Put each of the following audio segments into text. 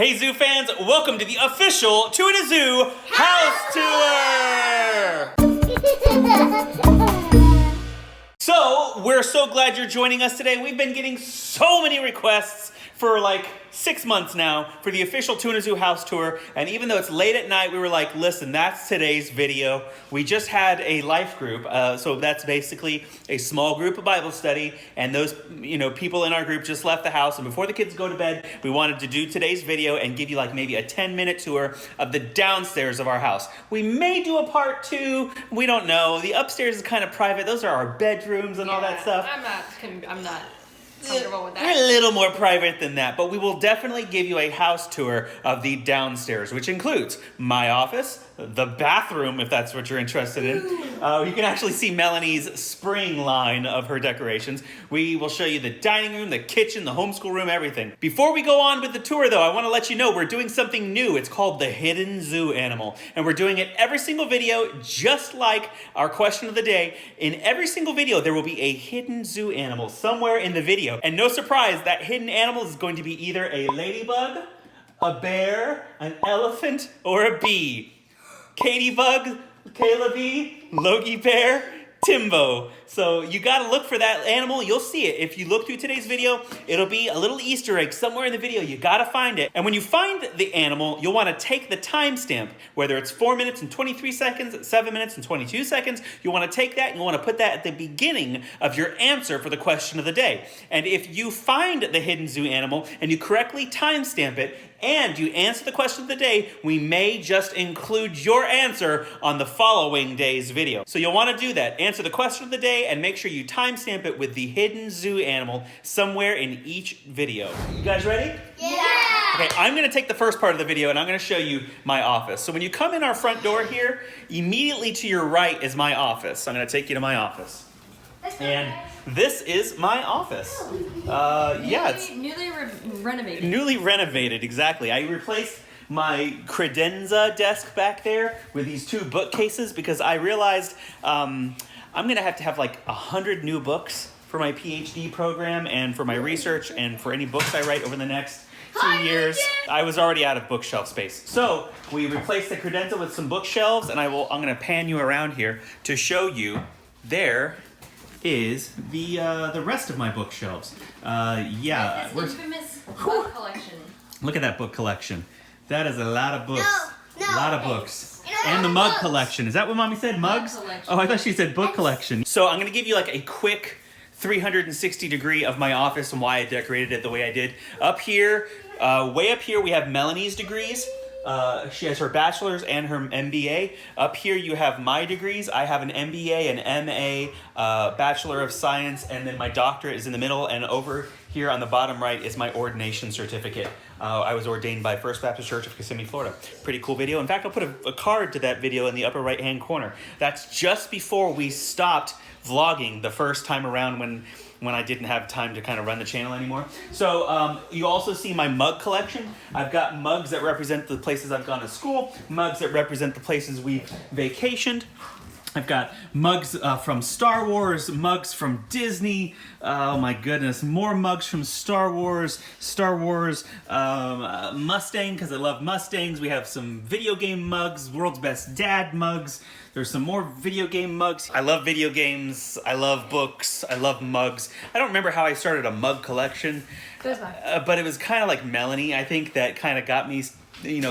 Hey Zoo fans, welcome to the official Two in a Zoo house tour! So, we're so glad you're joining us today. We've been getting so many requests for like 6 months now for the official Two in a Zoo house tour. And even though it's late at night, we were like, listen, that's today's video. We just had a life group. So that's basically a small group of Bible study. And those, people in our group just left the house. And before the kids go to bed, we wanted to do today's video and give you like maybe a 10-minute tour of the downstairs of our house. We may do a part 2. We don't know. The upstairs is kind of private. Those are our bedrooms and all that stuff. I'm not comfortable with that. We're a little more private than that, but we will definitely give you a house tour of the downstairs, which includes my office, the bathroom, if that's what you're interested in. You can actually see Melanie's spring line of her decorations. We will show you the dining room, the kitchen, the homeschool room, everything. Before we go on with the tour, though, I want to let you know we're doing something new. It's called the Hidden Zoo Animal, and we're doing it every single video, just like our question of the day. In every single video, there will be a hidden zoo animal somewhere in the video. And no surprise, that hidden animal is going to be either a ladybug, a bear, an elephant, or a bee. Katie Bug, Kayla Bee, Logie Bear, Timbo. So you gotta look for that animal. You'll see it. If you look through today's video, it'll be a little Easter egg somewhere in the video. You gotta find it. And when you find the animal, you'll wanna take the timestamp, whether it's 4 minutes and 23 seconds, 7 minutes and 22 seconds, you wanna take that and you wanna put that at the beginning of your answer for the question of the day. And if you find the hidden zoo animal and you correctly timestamp it, and you answer the question of the day, we may just include your answer on the following day's video. So you'll want to do that. Answer the question of the day and make sure you timestamp it with the hidden zoo animal somewhere in each video. You guys ready? Yeah! Okay, I'm going to take the first part of the video and I'm going to show you my office. So when you come in our front door here, immediately to your right is my office. I'm going to take you to my office. And this is my office. It's newly renovated. Newly renovated, exactly. I replaced my credenza desk back there with these 2 bookcases because I realized I'm going to have like 100 new books for my PhD program and for my research and for any books I write over the next 2 years. I was already out of bookshelf space. So we replaced the credenza with some bookshelves, and I'm going to pan you around here to show you there is the rest of my bookshelves. This infamous book collection. Look at that book collection. That is a lot of books. No, a lot of books. And the mug collection. Is that what Mommy said? Mugs? Collection. Oh, I thought she said book collection. So I'm going to give you like a quick 360 degree of my office and why I decorated it the way I did. Up here, way up here, we have Melanie's degrees. She has her bachelor's and her MBA. Up here you have my degrees. I have an MBA, an MA, Bachelor of Science, and then my doctorate is in the middle. And over here on the bottom right is my ordination certificate. I was ordained by First Baptist Church of Kissimmee, Florida. Pretty cool video. In fact, I'll put a card to that video in the upper right-hand corner. That's just before we stopped vlogging the first time around when I didn't have time to kind of run the channel anymore. So you also see my mug collection. I've got mugs that represent the places I've gone to school, mugs that represent the places we've vacationed. I've got mugs from Star Wars, mugs from Disney. Oh my goodness, more mugs from Star Wars, Mustang, because I love Mustangs. We have some video game mugs, World's Best Dad mugs. There's some more video game mugs. I love video games. I love books. I love mugs. I don't remember how I started a mug collection, but it was kind of like Melanie, I think, that kind of got me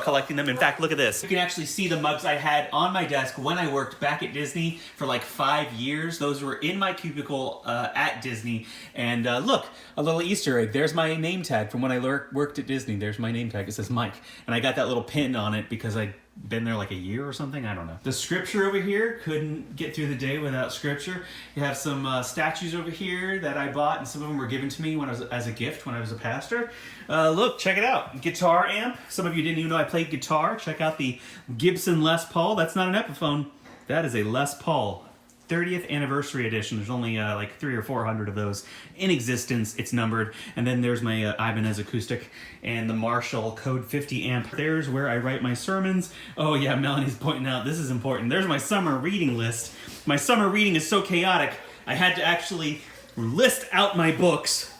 collecting them. In fact, look at this. You can actually see the mugs I had on my desk when I worked back at Disney for like 5 years. Those were in my cubicle at Disney. And look, a little Easter egg. There's my name tag from when I worked at Disney. There's my name tag. It says Mike. And I got that little pin on it because I'd been there like a year or something. I don't know. The scripture over here, couldn't get through the day without scripture. You have some statues over here that I bought, and some of them were given to me when I was as a gift when I was a pastor. Look, check it out. Guitar amp. Some of you didn't even know I played guitar. Check out the Gibson Les Paul. That's not an Epiphone. That is a Les Paul. 30th anniversary edition. There's only like 300 or 400 of those in existence. It's numbered. And then there's my Ibanez acoustic and the Marshall Code 50 amp. There's where I write my sermons. Oh yeah, Melanie's pointing out this is important. There's my summer reading list. My summer reading is so chaotic, I had to actually list out my books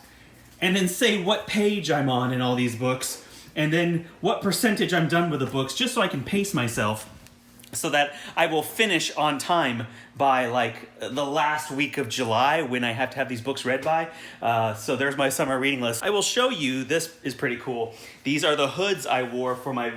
and then say what page I'm on in all these books. and then what percentage I'm done with the books, just so I can pace myself, so that I will finish on time by like the last week of July when I have to have these books read by. So there's my summer reading list. I will show you, this is pretty cool. These are the hoods I wore for my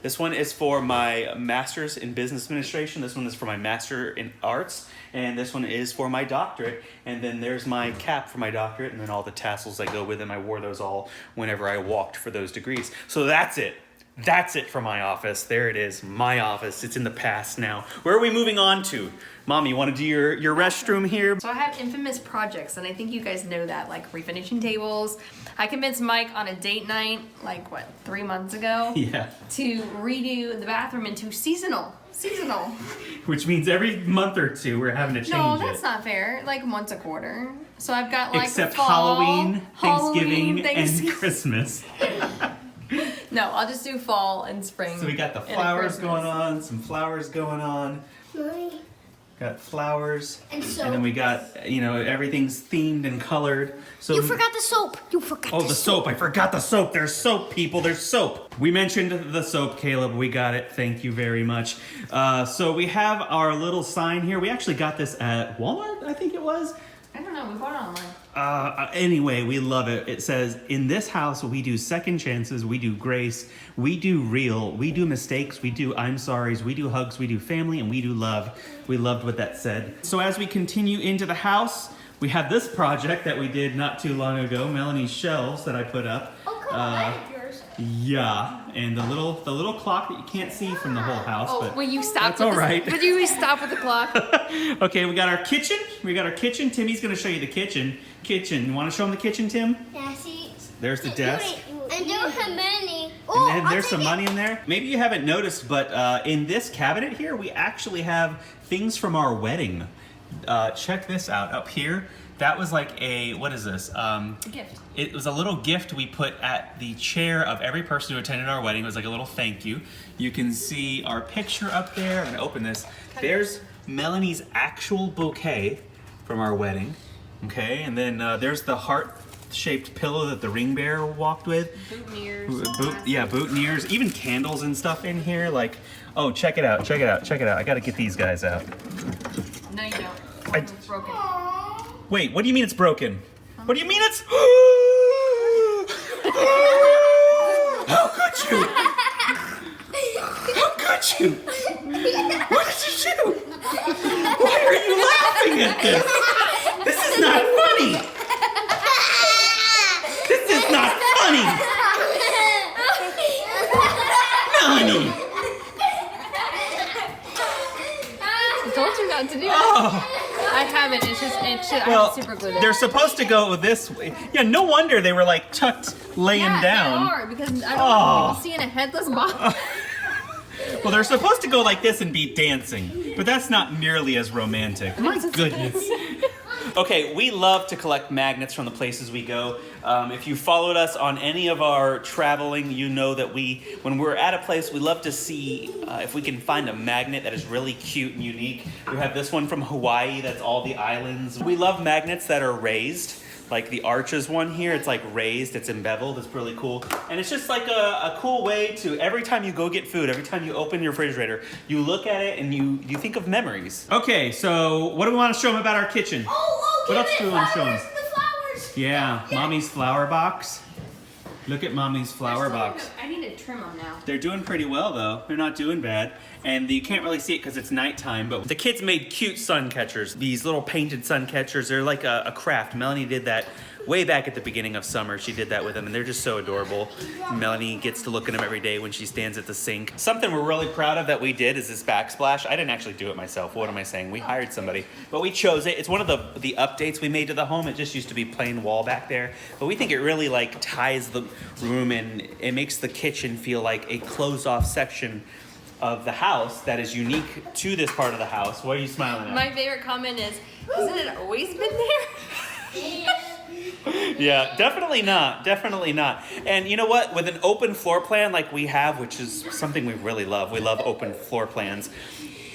this one is for my master's in business administration. This one is for my master in arts. And this one is for my doctorate. And then there's my cap for my doctorate. And then all the tassels that go with them. I wore those all whenever I walked for those degrees. So that's it. That's it for my office. There it is, my office. It's in the past now. Where are we moving on to? Mom, you want to do your restroom here? So I have infamous projects, and I think you guys know that, like refinishing tables. I convinced Mike on a date night, like what, 3 months ago? Yeah. To redo the bathroom into seasonal. Which means every month or two we're having to change it. No, that's not fair. Like once a quarter. So I've got like except fall, Halloween, Thanksgiving, and Christmas. No, I'll just do fall and spring. So we got the flowers going on, some flowers going on. Got flowers. And then we got, you know, everything's themed and colored. So you forgot the soap. Oh, the soap. I forgot the soap. There's soap, people. There's soap. We mentioned the soap, Caleb. We got it. Thank you very much. So we have our little sign here. We actually got this at Walmart, I think it was. I don't know. We bought it online. Anyway, we love it. It says, in this house, we do second chances, we do grace, we do real, we do mistakes, we do I'm sorries, we do hugs, we do family, and we do love. We loved what that said. So as we continue into the house, we have this project that we did not too long ago, Melanie's shelves that I put up. Oh, come on, yours. Yeah, and the little clock that you can't see from the whole house. Oh, but will you stop? that's all right. Would you stop with the clock? Okay, we got our kitchen. Timmy's gonna show you the kitchen. You want to show him the kitchen, Tim? Yeah, see. There's the desk. And don't have money. And then there's some money in there. Maybe you haven't noticed, but in this cabinet here, we actually have things from our wedding. Check this out up here. That was like a, what is this? A gift. It was a little gift we put at the chair of every person who attended our wedding. It was like a little thank you. You can see our picture up there. I'm gonna open this. There's Melanie's actual bouquet from our wedding. Okay, and then there's the heart-shaped pillow that the ring bearer walked with. Boutonnieres. Even candles and stuff in here. Like, oh, check it out. I gotta get these guys out. No, you don't. It's broken. Wait, what do you mean it's broken? What do you mean it's... How could you? How could you? What did you do? Why are you laughing at this? This is not funny. This is not funny. Melanie. I told you not to do it. Oh. I haven't. It's just Well, I'm super glued. they're supposed to go this way. Yeah, no wonder they were like tucked, laying down. They are, because I don't want people seeing a headless body. Well, they're supposed to go like this and be dancing, but that's not nearly as romantic. My goodness. Okay, we love to collect magnets from the places we go. If you followed us on any of our traveling, you know that when we're at a place, we love to see if we can find a magnet that is really cute and unique. We have this one from Hawaii, that's all the islands. We love magnets that are raised. Like the Arches one here, it's like raised, it's embeveled, it's really cool. And it's just like a cool way to, every time you go get food, every time you open your refrigerator, you look at it and you think of memories. Okay, so what do we want to show them about our kitchen? What else do we want to show them? The flowers. Yeah, Mommy's flower box. Look at Mommy's flower box. I need to trim them now. They're doing pretty well though. They're not doing bad. And you can't really see it because it's nighttime, but the kids made cute sun catchers. These little painted sun catchers, they're like a craft. Melanie did that way back at the beginning of summer. She did that with them and they're just so adorable. Melanie gets to look at them every day when she stands at the sink. Something we're really proud of that we did is this backsplash. I didn't actually do it myself. What am I saying? We hired somebody, but we chose it. It's one of the updates we made to the home. It just used to be plain wall back there, but we think it really like ties the room and it makes the kitchen feel like a closed off section of the house that is unique to this part of the house. What are you smiling at? My favorite comment is, hasn't it always been there? Yeah, definitely not. And you know what? With an open floor plan like we have, which is something we really love. We love open floor plans.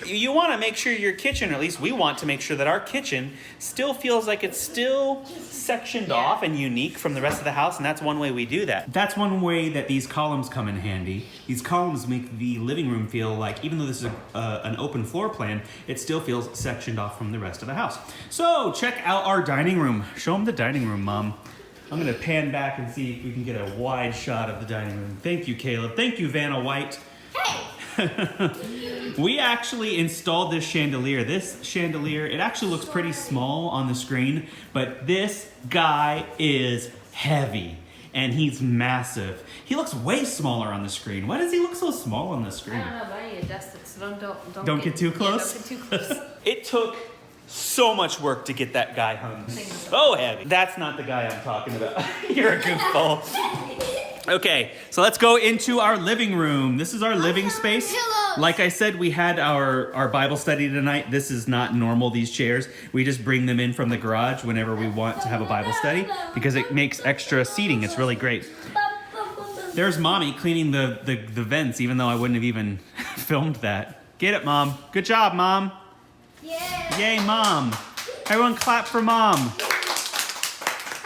you want to make sure your kitchen, or at least we want to make sure that our kitchen still feels like it's still sectioned off and unique from the rest of the house, and that's one way we do that. That's one way that these columns come in handy. These columns make the living room feel like, even though this is an open floor plan, it still feels sectioned off from the rest of the house. So check out our dining room. Show them the dining room, Mom. I'm gonna pan back and see if we can get a wide shot of the dining room. Thank you, Caleb. Thank you, Vanna White. We actually installed this chandelier. This chandelier, it actually looks pretty small on the screen, but this guy is heavy and he's massive. He looks way smaller on the screen. Why does he look so small on the screen? I don't know, but I need to adjust it, so Don't get too close? Yeah, don't get too close. It took so much work to get that guy hung so heavy. That's not the guy I'm talking about. You're a goofball. Okay, so let's go into our living room. This is our living space. Like I said, we had our Bible study tonight. This is not normal, these chairs. We just bring them in from the garage whenever we want to have a Bible study because it makes extra seating. It's really great. There's Mommy cleaning the vents, even though I wouldn't have even filmed that. Get it, Mom. Good job, Mom. Yeah. Yay, Mom. Everyone clap for Mom. How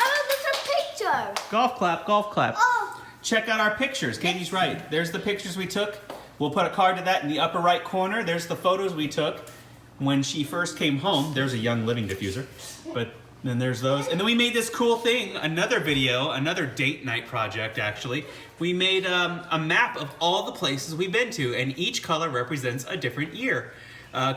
about this a picture? Golf clap, golf clap. Oh. Check out our pictures. Katie's right. There's the pictures we took. We'll put a card to that in the upper right corner. There's the photos we took when she first came home. There's a young living diffuser. But then there's those. And then we made this cool thing, another video, another date night project actually. We made a map of all the places we've been to, and each color represents a different year.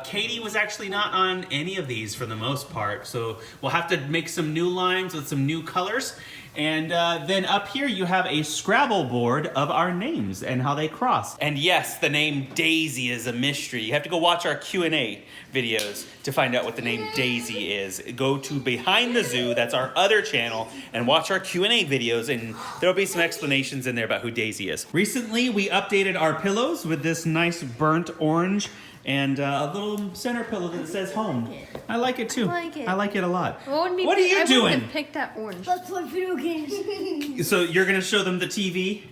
Katie was actually not on any of these for the most part, so we'll have to make some new lines with some new colors. And then up here you have a Scrabble board of our names and how they cross. And yes, the name Daisy is a mystery. You have to go watch our Q&A videos to find out what the name Daisy is. Go to Behind the Zoo, that's our other channel, and watch our Q&A videos, and there'll be some explanations in there about who Daisy is. Recently, we updated our pillows with this nice burnt orange and a little center pillow that says home. I like it too. I like it a lot. What are you I doing? wouldn't have picked that orange. Let's play video games. So you're gonna show them the TV?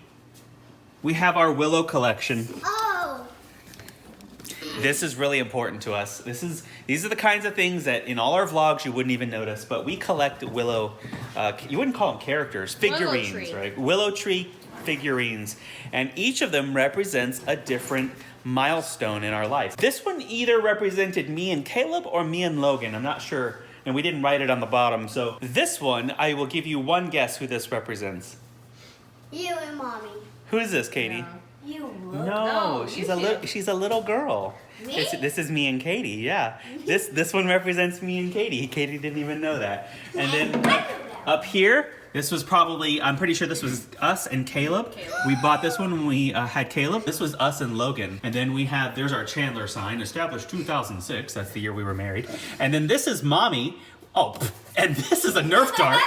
We have our Willow collection. Oh. This is really important to us. These are the kinds of things that in all our vlogs you wouldn't even notice, but we collect Willow, you wouldn't call them characters, figurines, Willow tree. right? Willow tree figurines. And each of them represents a different milestone in our life. This one either represented me and Caleb or me and Logan. I'm not sure, and we didn't write it on the bottom. So this one, I will give you one guess who this represents. You and Mommy. Who is this, Katie? No. You. No, she's a little girl. Me? This is me and Katie. Yeah. This one represents me and Katie. Katie didn't even know that. And then up here, this was probably, I'm pretty sure this was us and Caleb. We bought this one when we had Caleb. This was us and Logan. And then we have, there's our Chandler sign, established 2006. That's the year we were married. And then this is Mommy. Oh, and this is a Nerf dart.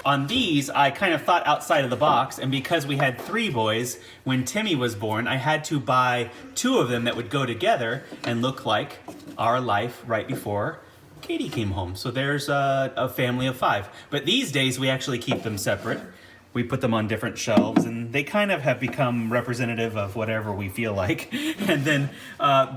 On these, I kind of thought outside of the box, and because we had 3 boys, when Timmy was born, I had to buy 2 of them that would go together and look like our life right before Katie came home. So there's a family of 5. But these days, we actually keep them separate. We put them on different shelves, and they kind of have become representative of whatever we feel like. And then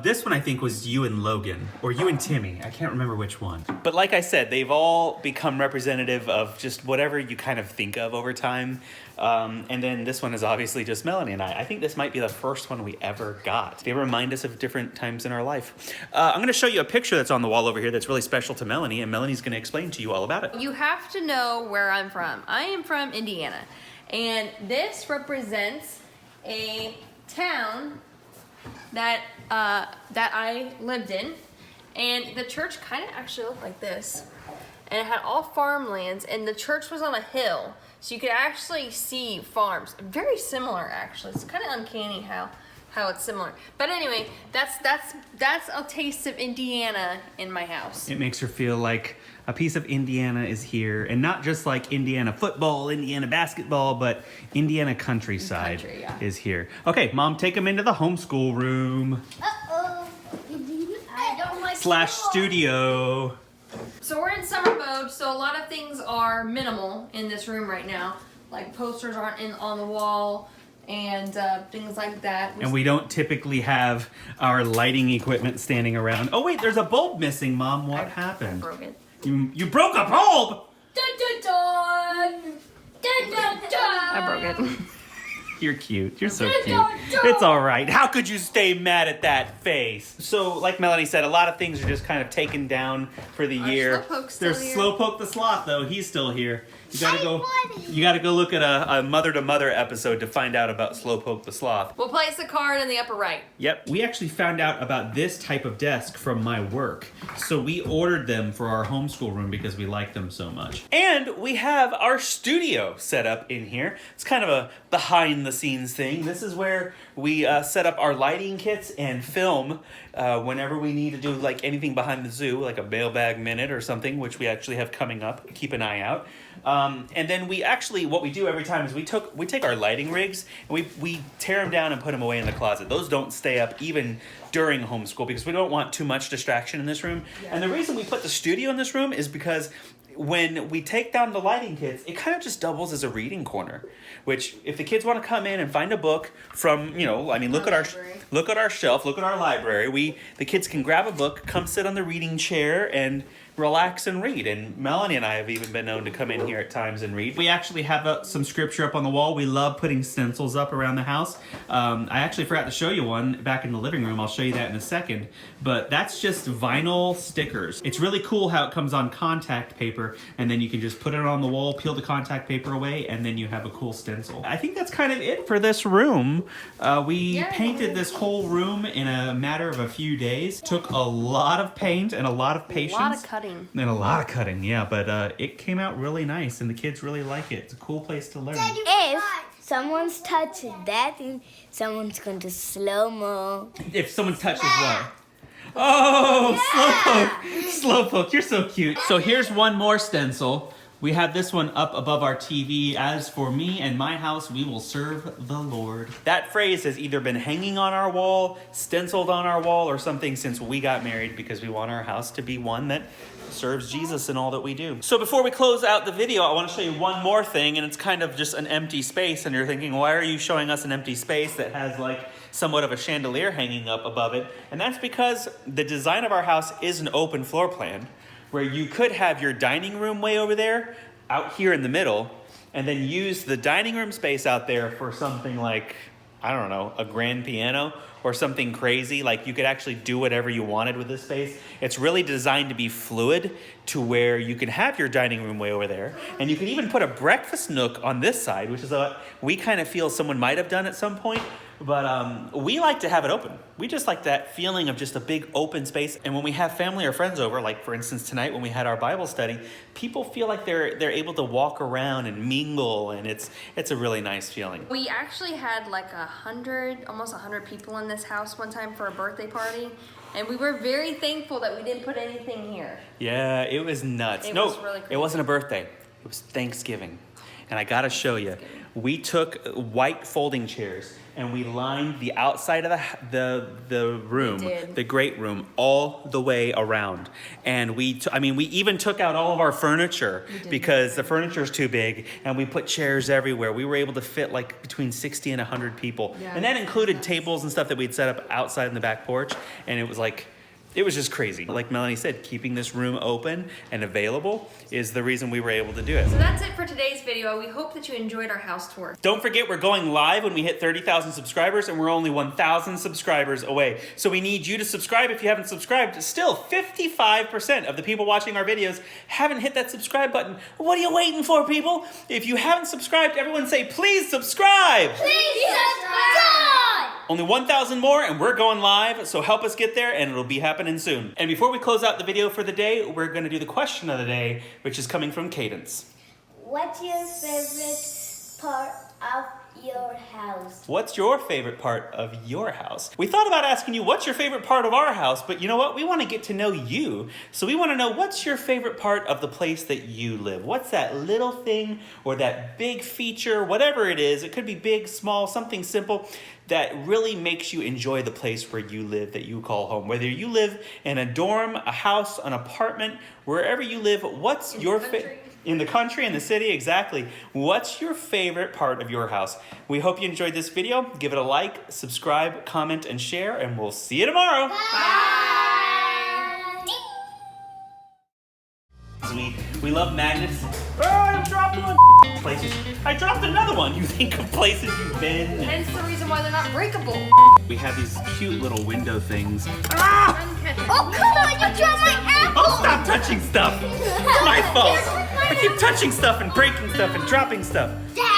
this one, I think, was you and Logan, or you and Timmy. I can't remember which one. But like I said, they've all become representative of just whatever you kind of think of over time. And then this one is obviously just Melanie and I. I think this might be the first one we ever got. They remind us of different times in our life. I'm going to show you a picture that's on the wall over here that's really special to Melanie, and Melanie's going to explain to you all about it. You have to know where I'm from. I am from Indiana, and this represents a town that I lived in, and the church kind of actually looked like this, and it had all farmlands, and the church was on a hill. So you could actually see farms. Very similar, actually. It's kind of uncanny how it's similar. But anyway, that's a taste of Indiana in my house. It makes her feel like a piece of Indiana is here, and not just like Indiana football, Indiana basketball, but Indiana countryside is here. Okay, Mom, take them into the homeschool room. Uh-oh. I don't like / studio. So we're in summer mode, so a lot of things are minimal in this room right now. Like posters aren't on the wall, and things like that. And we don't typically have our lighting equipment standing around. Oh wait, there's a bulb missing, Mom. What happened? I broke it. You broke a bulb! Dun, dun, dun. Dun, dun, dun. I broke it. You're cute. You're so cute. It's all right. How could you stay mad at that face? So, like Melanie said, a lot of things are just kind of taken down for the year. Slowpoke's still There's here. Slowpoke the Sloth, though. He's still here. You gotta go look at a Mother to Mother episode to find out about Slowpoke the Sloth. We'll place the card in the upper right. Yep. We actually found out about this type of desk from my work. So we ordered them for our homeschool room because we like them so much. And we have our studio set up in here. It's kind of a behind the scenes thing. This is where we set up our lighting kits and film whenever we need to do like anything behind the zoo, like a mailbag minute or something, which we actually have coming up. Keep an eye out. And then what we do every time is we take our lighting rigs and we tear them down and put them away in the closet. Those don't stay up even during homeschool because we don't want too much distraction in this room. Yeah. And the reason we put the studio in this room is because when we take down the lighting kits, it kind of just doubles as a reading corner, which if the kids want to come in and find a book from, look at our shelf, look at our library, the kids can grab a book, come sit on the reading chair and relax and read. And Melanie and I have even been known to come in here at times and read. We actually have some scripture up on the wall. We love putting stencils up around the house. I actually forgot to show you one back in the living room. I'll show you that in a second. But that's just vinyl stickers. It's really cool how it comes on contact paper, and then you can just put it on the wall, peel the contact paper away, and then you have a cool stencil. I think that's kind of it for this room. We painted this whole room in a matter of a few days. Took a lot of paint and a lot of patience. A lot of cutting. And a lot of cutting, yeah, but it came out really nice, and the kids really like it. It's a cool place to learn. If someone's touching that, then someone's going to slow-mo. If someone touches what? Oh, Slowpoke, you're so cute. So here's one more stencil. We have this one up above our TV. As for me and my house, we will serve the Lord. That phrase has either been hanging on our wall, stenciled on our wall, or something since we got married because we want our house to be one that serves Jesus in all that we do. So before we close out the video, I want to show you one more thing, and it's kind of just an empty space, and you're thinking, why are you showing us an empty space that has like somewhat of a chandelier hanging up above it? And that's because the design of our house is an open floor plan, where you could have your dining room way over there, out here in the middle, and then use the dining room space out there for something like, I don't know, a grand piano or something crazy. Like you could actually do whatever you wanted with this space. It's really designed to be fluid to where you can have your dining room way over there. And you can even put a breakfast nook on this side, which is what we kind of feel someone might have done at some point. But we like to have it open. We just like that feeling of just a big open space. And when we have family or friends over, like for instance tonight when we had our Bible study, people feel like they're able to walk around and mingle, and it's a really nice feeling. We actually had like almost 100 people in this house one time for a birthday party. And we were very thankful that we didn't put anything here. Yeah, it was nuts. It was really crazy. It wasn't a birthday. It was Thanksgiving. And I gotta show you, we took white folding chairs and we lined the outside of the room, the great room, all the way around. And we even took out all of our furniture because the furniture is too big, and we put chairs everywhere. We were able to fit like between 60 and 100 people. Yeah, and that included tables and stuff that we'd set up outside in the back porch. And it was just crazy. Like Melanie said, keeping this room open and available is the reason we were able to do it. So that's it for today's video. We hope that you enjoyed our house tour. Don't forget, we're going live when we hit 30,000 subscribers, and we're only 1,000 subscribers away. So we need you to subscribe if you haven't subscribed. Still, 55% of the people watching our videos haven't hit that subscribe button. What are you waiting for, people? If you haven't subscribed, everyone say, please subscribe! Please subscribe! Only 1,000 more and we're going live, so help us get there and it'll be happening soon. And before we close out the video for the day, we're going to do the question of the day, which is coming from Cadence. What's your favorite part of your house? What's your favorite part of your house? We thought about asking you what's your favorite part of our house, but you know what? We want to get to know you. So we want to know what's your favorite part of the place that you live. What's that little thing or that big feature, whatever it is. It could be big, small, something simple that really makes you enjoy the place where you live that you call home. Whether you live in a dorm, a house, an apartment, wherever you live, what's your favorite? In the country, in the city, exactly. What's your favorite part of your house? We hope you enjoyed this video. Give it a like, subscribe, comment, and share, and we'll see you tomorrow. We love magnets. Oh, I dropped one. Places. I dropped another one. You think of places you've been. Hence the reason why they're not breakable. We have these cute little window things. Ah! Oh, come on, you dropped my apple! Oh, stop touching stuff. It's my fault. I keep touching stuff and breaking stuff and dropping stuff. Dad,